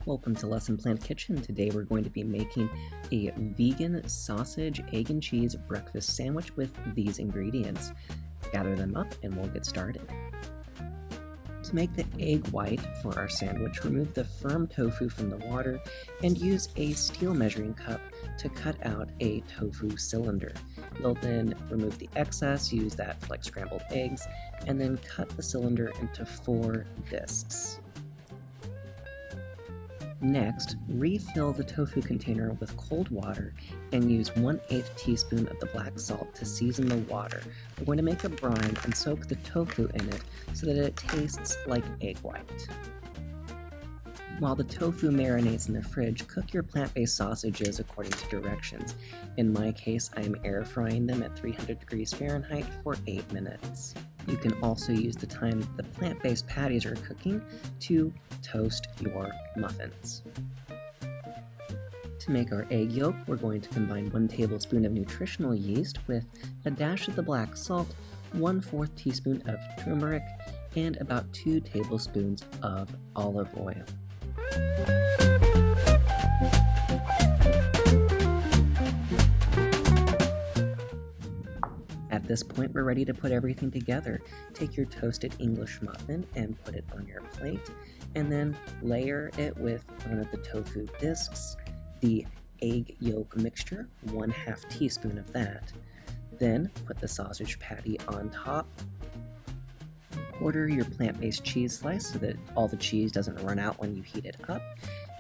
Welcome to Lesson Plant Kitchen. Today we're going to be making a vegan sausage, egg, and cheese breakfast sandwich with these ingredients. Gather them up and we'll get started. To make the egg white for our sandwich, remove the firm tofu from the water and use a steel measuring cup to cut out a tofu cylinder. You'll then remove the excess, use that for like scrambled eggs, and then cut the cylinder into 4 discs. Next, refill the tofu container with cold water and use 1/8 teaspoon of the black salt to season the water. We're going to make a brine and soak the tofu in it so that it tastes like egg white. While the tofu marinates in the fridge, cook your plant-based sausages according to directions. In my case, I am air frying them at 300 degrees Fahrenheit for 8 minutes. You can also use the time the plant-based patties are cooking to toast your muffins. To make our egg yolk, we're going to combine 1 tablespoon of nutritional yeast with a dash of the black salt, 1/4 teaspoon of turmeric, and about 2 tablespoons of olive oil. At this point, we're ready to put everything together. Take your toasted English muffin and put it on your plate, and then layer it with one of the tofu discs, the egg yolk mixture, 1/2 teaspoon of that. Then put the sausage patty on top. Order your plant-based cheese slice so that all the cheese doesn't run out when you heat it up.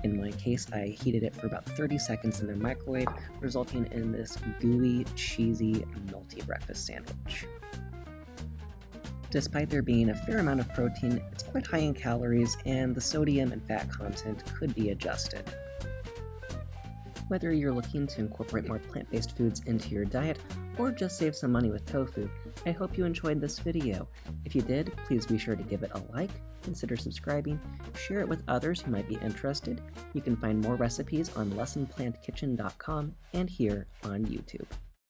In my case, I heated it for about 30 seconds in the microwave, resulting in this gooey, cheesy, melty breakfast sandwich. Despite there being a fair amount of protein, it's quite high in calories, and the sodium and fat content could be adjusted. Whether you're looking to incorporate more plant-based foods into your diet or just save some money with tofu, I hope you enjoyed this video. If you did, please be sure to give it a like, consider subscribing, share it with others who might be interested. You can find more recipes on lessonplantkitchen.com and here on YouTube.